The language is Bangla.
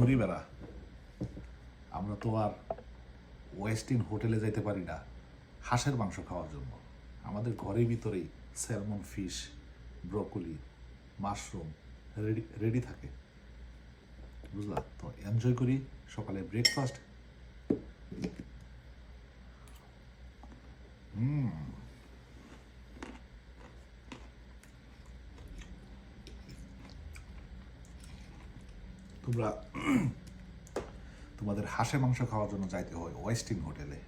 গরিবেরা আমরা তো আর ওয়েস্টিন হোটেলে যাইতে পারি না হাঁসের মাংস খাওয়ার জন্য। আমাদের ঘরের ভিতরেই salmon, fish, broccoli, mushroom ready থাকে, বুঝলা? তো এনজয় করি সকালে ব্রেকফাস্ট। তোমরা তোমাদের হাঁসের মাংস খাওয়ার জন্য যাইতে হয় ওয়েস্টিন হোটেলে।